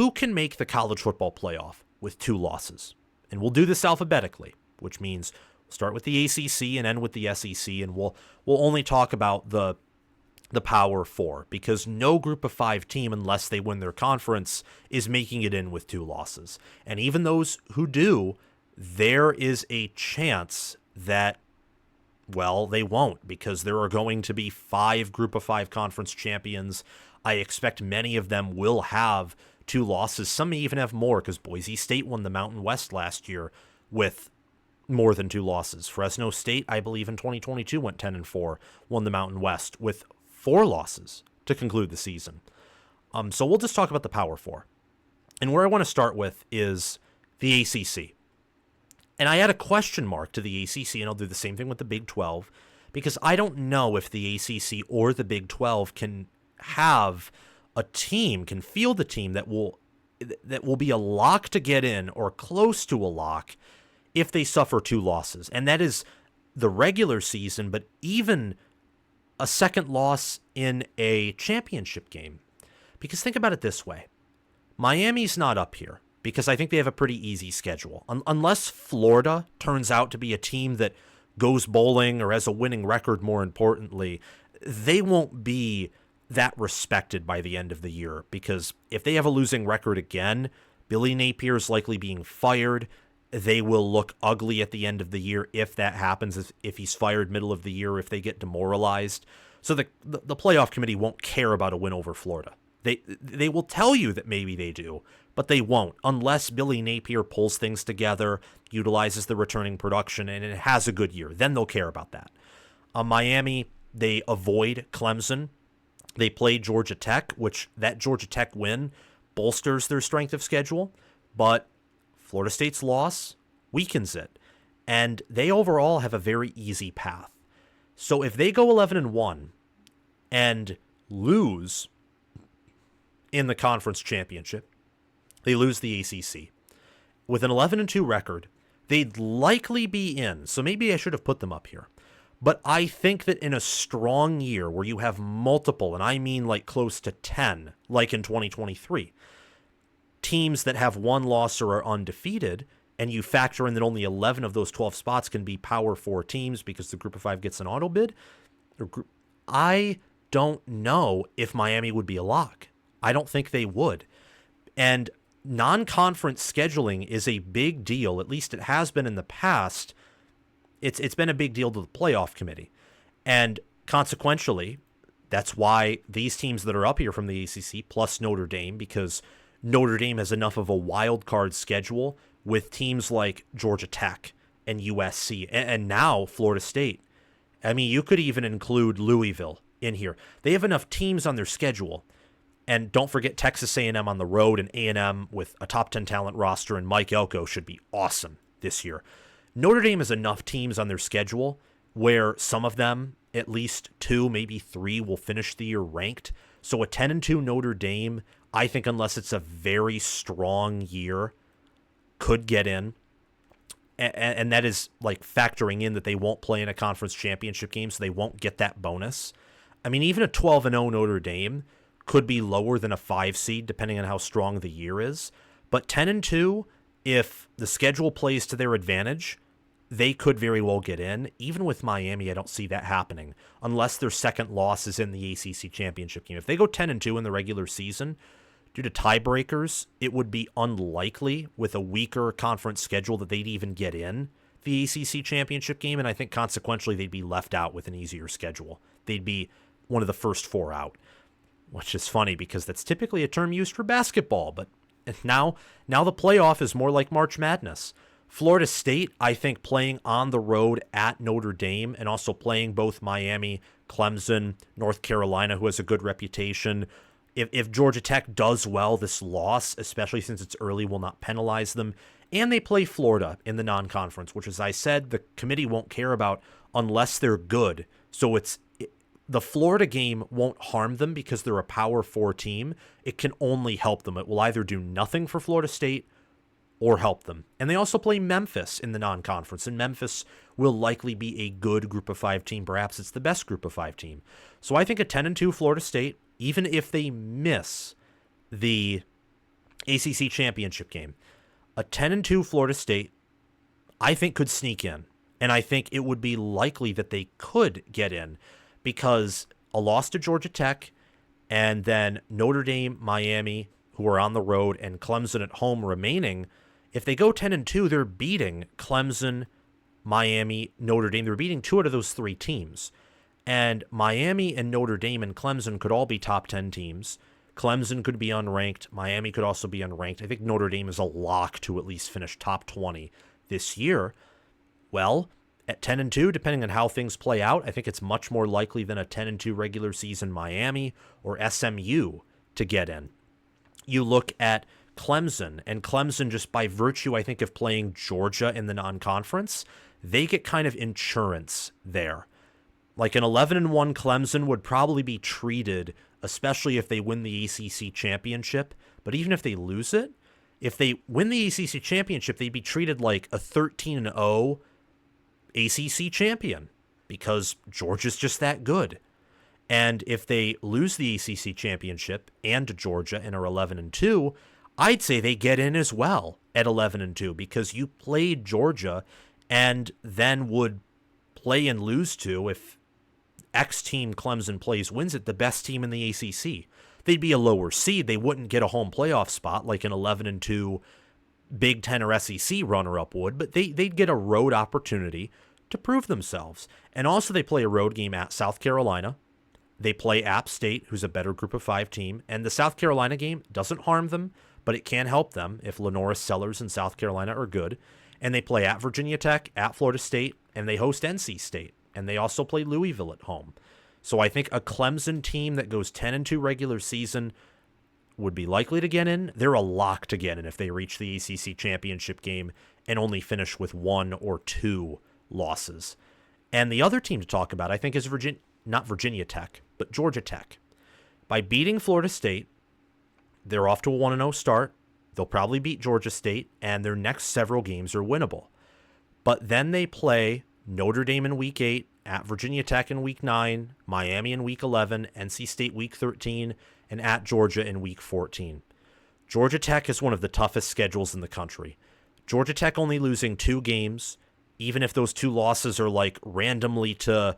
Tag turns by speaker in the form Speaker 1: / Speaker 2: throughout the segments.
Speaker 1: who can make the college football playoff with 2 losses? And we'll do this alphabetically, which means we'll start with the ACC and end with the SEC, and we'll only talk about the Power 4, because no Group of 5 team, unless they win their conference, is making it in with 2 losses. And even those who do, there is a chance that, well, they won't, because there are going to be 5 Group of 5 conference champions. I expect many of them will have 2 losses. Some may even have more, because Boise State won the Mountain West last year with more than 2 losses. Fresno State, I believe in 2022, went 10-4, won the Mountain West with 4 losses to conclude the season. So we'll just talk about the Power 4. And where I want to start with is the ACC. And I add a question mark to the ACC, and I'll do the same thing with the Big 12, because I don't know if the ACC or the Big 12 can have a team, can field a team that will be a lock to get in or close to a lock if they suffer 2 losses. And that is the regular season, but even a second loss in a championship game. Because think about it this way. Miami's not up here because I think they have a pretty easy schedule. Unless Florida turns out to be a team that goes bowling or has a winning record, more importantly, they won't be that respected by the end of the year, because if they have a losing record again, Billy Napier's likely being fired. They will look ugly at the end of the year if that happens, if he's fired middle of the year, if they get demoralized. So the playoff committee won't care about a win over Florida. They will tell you that maybe they do, but they won't unless Billy Napier pulls things together, utilizes the returning production, and it has a good year. Then they'll care about that. Miami, they avoid Clemson. They play Georgia Tech, which that Georgia Tech win bolsters their strength of schedule, but Florida State's loss weakens it, and they overall have a very easy path. So if they go 11-1 and lose in the conference championship, they lose the ACC. With an 11-2 record, they'd likely be in. So maybe I should have put them up here. But I think that in a strong year where you have multiple, and I mean like close to 10, like in 2023, teams that have 1 loss or are undefeated, and you factor in that only 11 of those 12 spots can be Power 4 teams because the Group of 5 gets an auto bid, I don't know if Miami would be a lock. I don't think they would. And non-conference scheduling is a big deal. At least it has been in the past. It's been a big deal to the playoff committee. And consequentially, that's why these teams that are up here from the ACC, plus Notre Dame, because Notre Dame has enough of a wild card schedule with teams like Georgia Tech and USC and now Florida State. I mean, you could even include Louisville in here. They have enough teams on their schedule. And don't forget Texas A&M on the road, and A&M with a top 10 talent roster, and Mike Elko should be awesome this year. Notre Dame has enough teams on their schedule where some of them, at least 2, maybe 3, will finish the year ranked. So a 10-2 Notre Dame, I think unless it's a very strong year, could get in. And that is like factoring in that they won't play in a conference championship game, so they won't get that bonus. I mean, even a 12-0 Notre Dame could be lower than a 5 seed, depending on how strong the year is. But 10-2, if the schedule plays to their advantage, they could very well get in. Even with Miami, I don't see that happening unless their second loss is in the ACC championship game. If they go 10-2 in the regular season, due to tiebreakers, it would be unlikely with a weaker conference schedule that they'd even get in the ACC championship game, and I think consequentially they'd be left out with an easier schedule. They'd be one of the first 4 out, which is funny because that's typically a term used for basketball, but now the playoff is more like March Madness. Florida State, I think, playing on the road at Notre Dame and also playing both Miami, Clemson, North Carolina, who has a good reputation. If Georgia Tech does well, this loss, especially since it's early, will not penalize them. And they play Florida in the non-conference, which, as I said, the committee won't care about unless they're good. So the Florida game won't harm them because they're a Power 4 team. It can only help them. It will either do nothing for Florida State or help them. And they also play Memphis in the non-conference, and Memphis will likely be a good Group of 5 team. Perhaps it's the best Group of 5 team. So I think a 10-2 Florida State, even if they miss the ACC championship game. A 10-2 Florida State, I think, could sneak in. And I think it would be likely that they could get in because a loss to Georgia Tech and then Notre Dame, Miami, who are on the road, and Clemson at home remaining, if they go 10-2, they're beating Clemson, Miami, Notre Dame. They're beating 2 out of those 3 teams. And Miami and Notre Dame and Clemson could all be top 10 teams. Clemson could be unranked. Miami could also be unranked. I think Notre Dame is a lock to at least finish top 20 this year. Well, at 10-2, depending on how things play out, I think it's much more likely than a 10-2 regular season Miami or SMU to get in. You look at Clemson, and Clemson, just by virtue, I think, of playing Georgia in the non-conference, they get kind of insurance there. Like an 11-1 Clemson would probably be treated, especially if they win the ACC championship, but even if they lose it, if they win the ACC championship, they'd be treated like a 13-0 ACC champion because Georgia's just that good. And if they lose the ACC championship and Georgia and are 11-2, I'd say they get in as well at 11-2 because you played Georgia and then would play and lose to, if X team Clemson plays wins it, the best team in the ACC. They'd be a lower seed. They wouldn't get a home playoff spot like an 11-2 Big Ten or SEC runner-up would, but they'd get a road opportunity to prove themselves. And also they play a road game at South Carolina. They play App State, who's a better group of 5 team. And the South Carolina game doesn't harm them, but it can help them if Lenoris Sellers and South Carolina are good. And they play at Virginia Tech, at Florida State, and they host NC State. And they also play Louisville at home. So I think a Clemson team that goes 10-2 regular season would be likely to get in. They're a lock to get in if they reach the ACC championship game and only finish with 1 or 2 losses. And the other team to talk about, I think, is not Virginia Tech, but Georgia Tech. By beating Florida State, they're off to a 1-0 start. They'll probably beat Georgia State, and their next several games are winnable. But then they play Notre Dame in Week 8, at Virginia Tech in Week 9, Miami in Week 11, NC State Week 13, and at Georgia in Week 14. Georgia Tech is one of the toughest schedules in the country. Georgia Tech only losing 2 games, even if those 2 losses are like randomly to,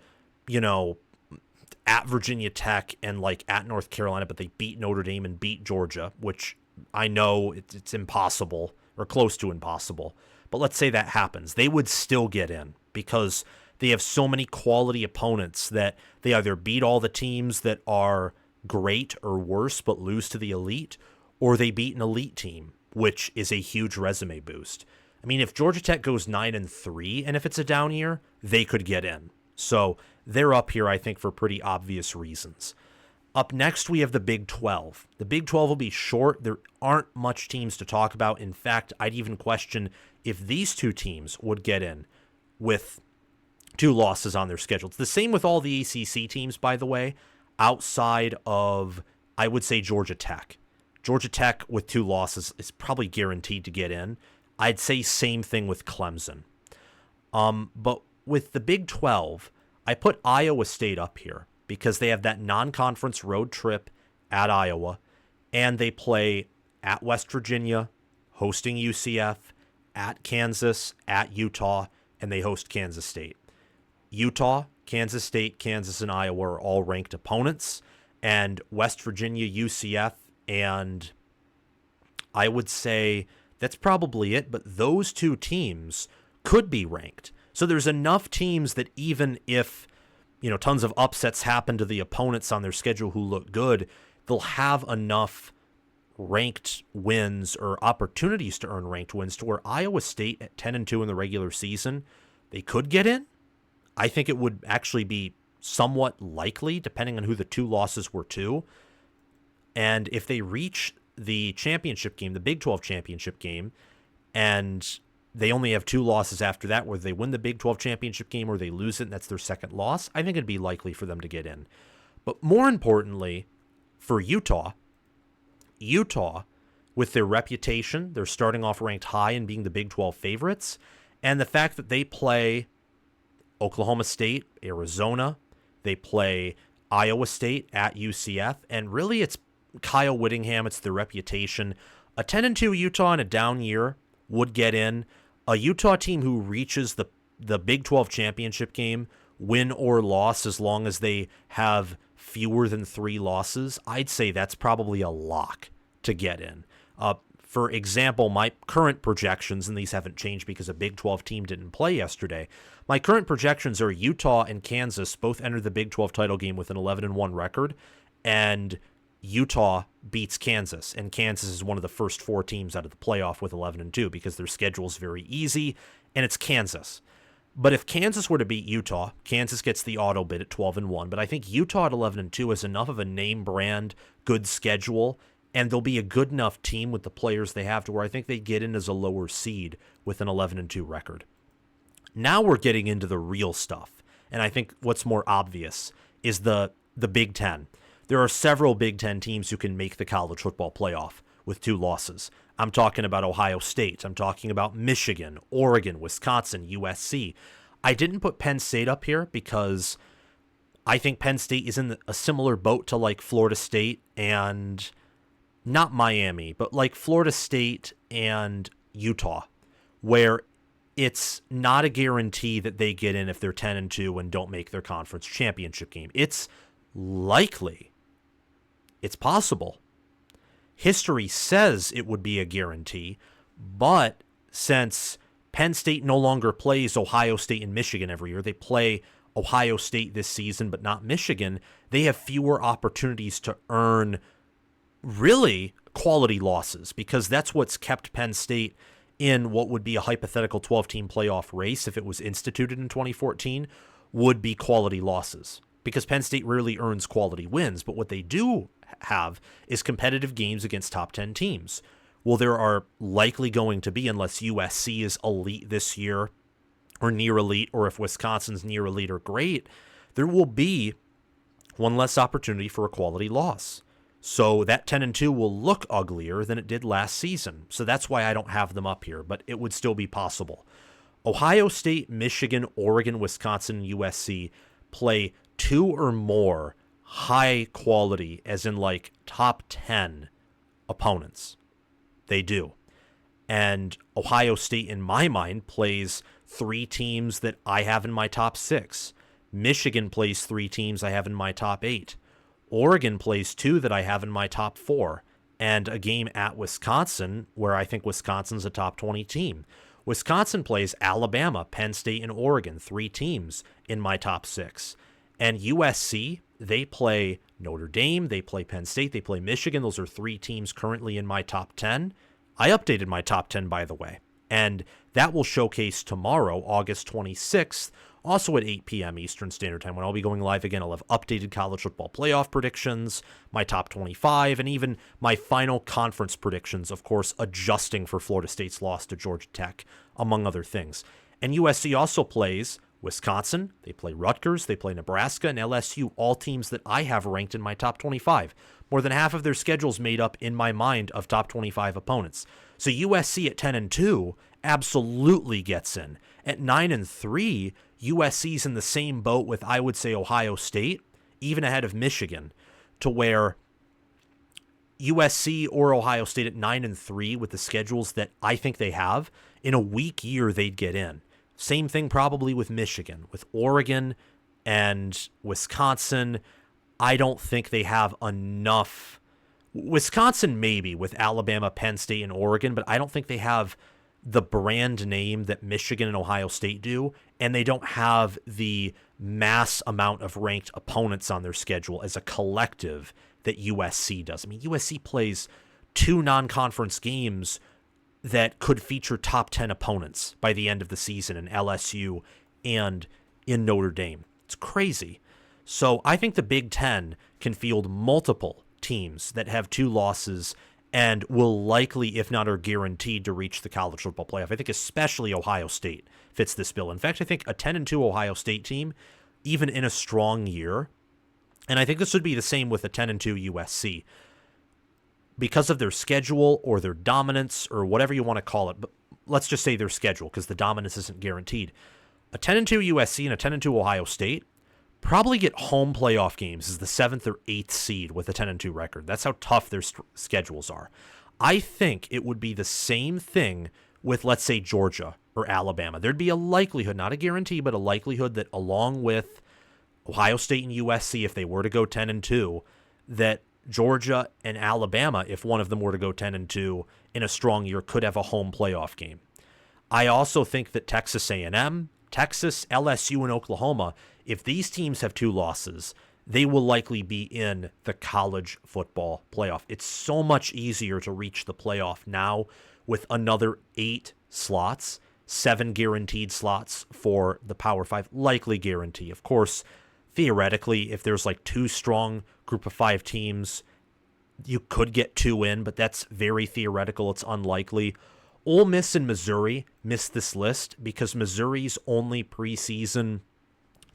Speaker 1: at Virginia Tech and like at North Carolina, but they beat Notre Dame and beat Georgia, which I know it's impossible or close to impossible. But let's say that happens. They would still get in because they have so many quality opponents that they either beat all the teams that are great or worse but lose to the elite, or they beat an elite team, which is a huge resume boost. I mean, if Georgia Tech goes 9-3, and if it's a down year, they could get in. So they're up here, I think, for pretty obvious reasons. Up next, we have the Big 12. The Big 12 will be short. There aren't much teams to talk about. In fact, I'd even question if these 2 teams would get in with 2 losses on their schedule. It's the same with all the ACC teams, by the way, outside of, I would say, Georgia Tech. Georgia Tech with 2 losses is probably guaranteed to get in. I'd say same thing with Clemson. But with the Big 12, I put Iowa State up here because they have that non-conference road trip at Iowa, and they play at West Virginia, hosting UCF, at Kansas, at Utah, and they host Kansas State. Utah, Kansas State, Kansas, and Iowa are all ranked opponents, and West Virginia, UCF, and I would say that's probably it, but those 2 teams could be ranked. So there's enough teams that even if, tons of upsets happen to the opponents on their schedule who look good, they'll have enough ranked wins or opportunities to earn ranked wins to where Iowa State at 10-2 in the regular season, they could get in. I think it would actually be somewhat likely, depending on who the 2 losses were to. And if they reach the championship game, the Big 12 championship game, and they only have 2 losses after that, whether they win the Big 12 championship game or they lose it and that's their second loss, I think it'd be likely for them to get in. But more importantly, for Utah, with their reputation, they're starting off ranked high and being the Big 12 favorites, and the fact that they play Oklahoma State, Arizona, they play Iowa State at UCF, and really it's Kyle Whittingham, it's their reputation. A 10-2 Utah in a down year would get in. A Utah team who reaches the Big 12 championship game, win or loss, as long as they have fewer than 3 losses, I'd say that's probably a lock to get in. For example, my current projections, and these haven't changed because a Big 12 team didn't play yesterday, my current projections are Utah and Kansas both enter the Big 12 title game with an 11-1 record, and Utah beats Kansas, and Kansas is one of the first 4 teams out of the playoff with 11-2 because their schedule is very easy, and it's Kansas. But if Kansas were to beat Utah, Kansas gets the auto bid at 12-1, but I think Utah at 11-2 is enough of a name brand, good schedule, and they'll be a good enough team with the players they have to where I think they get in as a lower seed with an 11-2 record. Now we're getting into the real stuff, and I think what's more obvious is the Big Ten. There are several Big Ten teams who can make the college football playoff with 2 losses. I'm talking about Ohio State. I'm talking about Michigan, Oregon, Wisconsin, USC. I didn't put Penn State up here because I think Penn State is in a similar boat to like Florida State and not Miami, but like Florida State and Utah, where it's not a guarantee that they get in if they're 10-2 and don't make their conference championship game. It's likely. It's possible. History says it would be a guarantee, but since Penn State no longer plays Ohio State and Michigan every year, they play Ohio State this season but not Michigan, they have fewer opportunities to earn really quality losses because that's what's kept Penn State in what would be a hypothetical 12-team playoff race if it was instituted in 2014 would be quality losses because Penn State rarely earns quality wins, but what they do have is competitive games against top 10 teams. Well, there are likely going to be, unless USC is elite this year or near elite, or if Wisconsin's near elite or great, there will be one less opportunity for a quality loss. So that 10-2 will look uglier than it did last season. So that's why I don't have them up here, but it would still be possible. Ohio State, Michigan, Oregon, Wisconsin, and USC play 2 or more high quality, as in like top 10 opponents. They do. And Ohio State, in my mind, plays 3 teams that I have in my top 6. Michigan plays 3 teams I have in my top 8. Oregon plays 2 that I have in my top 4. And a game at Wisconsin where I think Wisconsin's a top 20 team. Wisconsin plays Alabama, Penn State, and Oregon, 3 teams in my top 6. And USC, they play Notre Dame, they play Penn State, they play Michigan. Those are 3 teams currently in my top 10. I updated my top 10, by the way. And that will showcase tomorrow, August 26th, also at 8 p.m. Eastern Standard Time, when I'll be going live again. I'll have updated college football playoff predictions, my top 25, and even my final conference predictions, of course, adjusting for Florida State's loss to Georgia Tech, among other things. And USC also plays Wisconsin, they play Rutgers, they play Nebraska, and LSU, all teams that I have ranked in my top 25. More than half of their schedule's made up, in my mind, of top 25 opponents. So USC at 10-2 absolutely gets in. At 9-3, USC's in the same boat with, I would say, Ohio State, even ahead of Michigan, to where USC or Ohio State at 9-3 with the schedules that I think they have, in a weak year, they'd get in. Same thing probably with Michigan. With Oregon and Wisconsin, I don't think they have enough. Wisconsin maybe with Alabama, Penn State, and Oregon, but I don't think they have the brand name that Michigan and Ohio State do, and they don't have the mass amount of ranked opponents on their schedule as a collective that USC does. I mean, USC plays 2 non-conference games that could feature top 10 opponents by the end of the season in LSU and in Notre Dame. It's crazy. So I think the Big Ten can field multiple teams that have 2 losses and will likely, if not are guaranteed, to reach the college football playoff. I think especially Ohio State fits this bill. In fact, I think a 10-2 Ohio State team, even in a strong year, and I think this would be the same with a 10-2 USC, because of their schedule or their dominance or whatever you want to call it, but let's just say their schedule because the dominance isn't guaranteed. A 10-2 USC and a 10-2 Ohio State probably get home playoff games as the 7th or 8th seed with a 10-2 record. That's how tough their schedules are. I think it would be the same thing with, let's say, Georgia or Alabama. There'd be a likelihood, not a guarantee, but a likelihood that along with Ohio State and USC, if they were to go 10-2, that Georgia and Alabama, if one of them were to go 10-2 in a strong year, could have a home playoff game. I also think that Texas A&M, Texas, LSU, and Oklahoma, if these teams have 2 losses, they will likely be in the college football playoff. It's so much easier to reach the playoff now with another 8 slots, 7 guaranteed slots for the Power 5, likely guarantee. Of course, theoretically, if there's like 2 strong group of 5 teams, you could get 2 in, but that's very theoretical. It's unlikely. Ole Miss and Missouri missed this list because Missouri's only preseason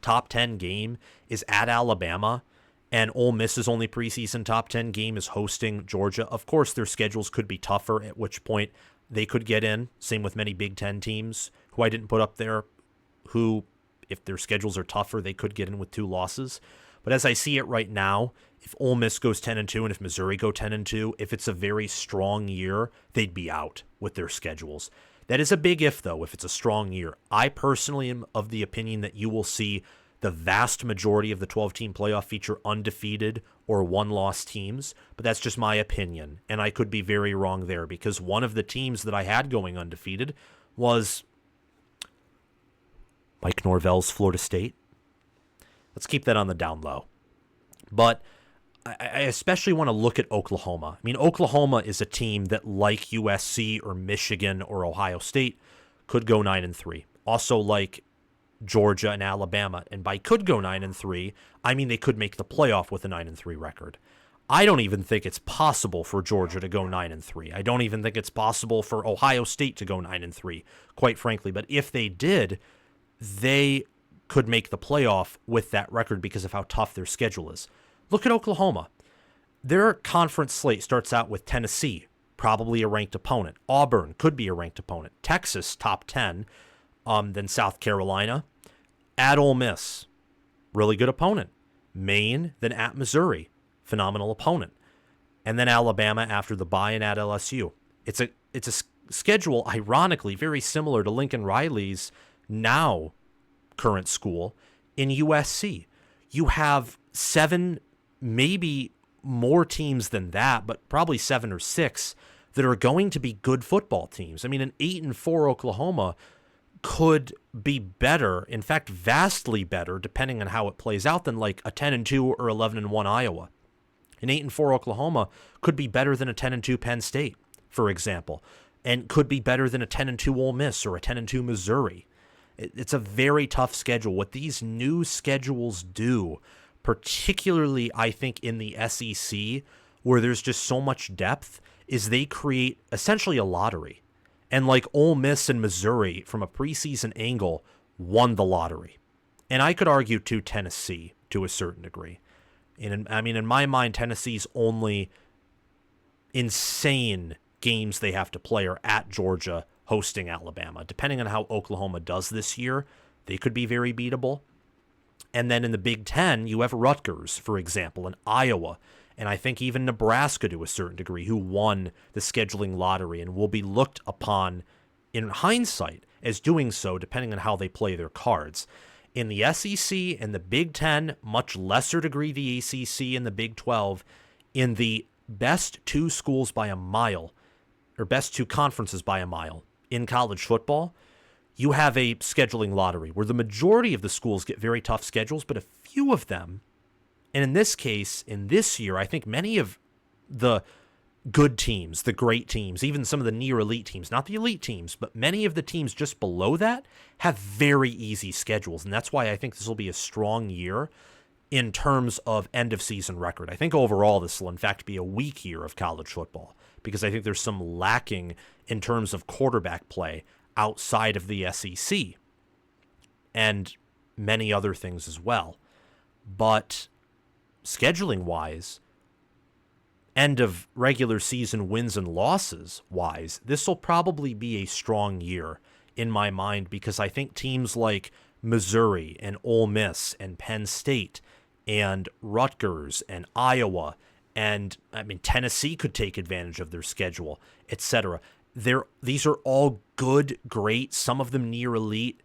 Speaker 1: top 10 game is at Alabama, and Ole Miss's only preseason top 10 game is hosting Georgia. Of course, their schedules could be tougher, at which point they could get in. Same with many Big Ten teams who I didn't put up there, who, if their schedules are tougher, they could get in with 2 losses. But as I see it right now, if Ole Miss goes 10-2 and if Missouri go 10-2, if it's a very strong year, they'd be out with their schedules. That is a big if, though, if it's a strong year. I personally am of the opinion that you will see the vast majority of the 12-team playoff feature undefeated or 1-loss teams, but that's just my opinion, and I could be very wrong there because one of the teams that I had going undefeated was Mike Norvell's Florida State. Let's keep that on the down low. But I especially want to look at Oklahoma. I mean, Oklahoma is a team that, like USC or Michigan or Ohio State, could go 9-3. Also like Georgia and Alabama. And by could go 9-3, I mean they could make the playoff with a 9-3 record. I don't even think it's possible for Georgia to go 9-3. I don't even think it's possible for Ohio State to go 9-3, quite frankly. But if they did, they could make the playoff with that record because of how tough their schedule is. Look at Oklahoma. Their conference slate starts out with Tennessee, probably a ranked opponent. Auburn could be a ranked opponent. Texas, top 10. Then South Carolina. At Ole Miss, really good opponent. Maine, then at Missouri, phenomenal opponent. And then Alabama after the bye and at LSU. It's a schedule, ironically, very similar to Lincoln Riley's now current school in USC. You have 7, maybe more teams than that, but probably 7 or 6 that are going to be good football teams. I mean, an 8-4 Oklahoma could be better, in fact, vastly better, depending on how it plays out, than like a 10-2 or 11-1 Iowa. An 8-4 Oklahoma could be better than a 10-2 Penn State, for example, and could be better than a 10-2 Ole Miss or a 10-2 Missouri. It's a very tough schedule. What these new schedules do, particularly I think in the SEC, where there's just so much depth, is they create essentially a lottery. And like Ole Miss and Missouri, from a preseason angle, won the lottery. And I could argue to Tennessee to a certain degree. And I mean, in my mind, Tennessee's only insane games they have to play are at Georgia, hosting Alabama. Depending on how Oklahoma does this year, they could be very beatable. And then in the Big Ten, you have Rutgers, for example, and Iowa, and I think even Nebraska to a certain degree, who won the scheduling lottery and will be looked upon in hindsight as doing so, depending on how they play their cards. In the SEC and the Big Ten, much lesser degree the ACC and the Big 12, in the best 2 schools by a mile, or best 2 conferences by a mile, in college football, you have a scheduling lottery where the majority of the schools get very tough schedules, but a few of them, and in this case, in this year, I think many of the good teams, the great teams, even some of the near elite teams, not the elite teams, but many of the teams just below that have very easy schedules. And that's why I think this will be a strong year in terms of end of season record. I think overall this will in fact be a weak year of college football, because I think there's some lacking in terms of quarterback play outside of the SEC and many other things as well. But scheduling-wise, end of regular season wins and losses-wise, this will probably be a strong year in my mind, because I think teams like Missouri and Ole Miss and Penn State and Rutgers and Iowa And I mean, Tennessee could take advantage of their schedule, etc. These are all good, great, some of them near elite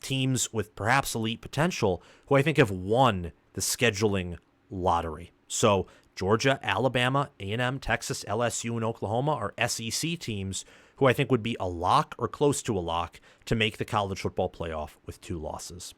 Speaker 1: teams with perhaps elite potential who I think have won the scheduling lottery. So Georgia, Alabama, A&M, Texas, LSU, and Oklahoma are SEC teams who I think would be a lock or close to a lock to make the college football playoff with 2 losses.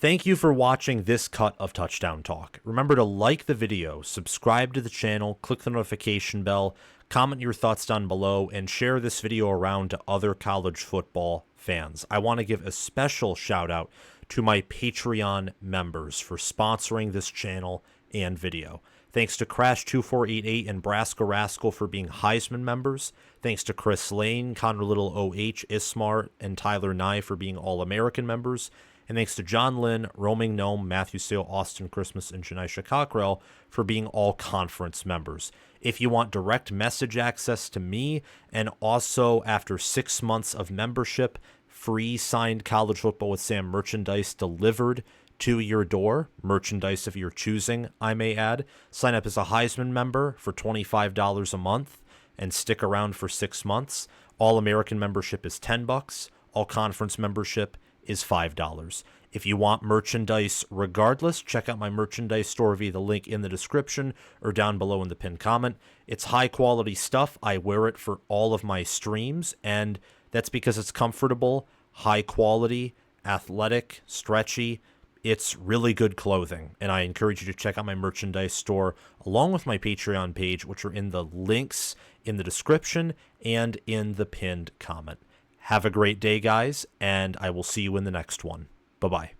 Speaker 1: Thank you for watching this cut of Touchdown Talk. Remember to like the video, subscribe to the channel, click the notification bell, comment your thoughts down below, and share this video around to other college football fans. I want to give a special shout out to my Patreon members for sponsoring this channel and video. Thanks to Crash2488 and Braska Rascal for being Heisman members. Thanks to Chris Lane, Connor Little OH, Ismar, and Tyler Nye for being All-American members. And thanks to John Lynn, Roaming Gnome, Matthew Sale, Austin Christmas, and Janisha Cockrell for being all conference members. If you want direct message access to me, and also after 6 months of membership, free signed College Football with Sam merchandise delivered to your door, merchandise of your choosing, I may add, sign up as a Heisman member for $25 a month and stick around for 6 months. All-American membership is $10. All conference membership is $5. If you want merchandise regardless, check out my merchandise store via the link in the description or down below in the pinned comment. It's high quality stuff. I wear it for all of my streams, and that's because it's comfortable, high quality, athletic, stretchy. It's really good clothing, and I encourage you to check out my merchandise store along with my Patreon page, which are in the links in the description and in the pinned comment. Have a great day, guys, and I will see you in the next one. Bye-bye.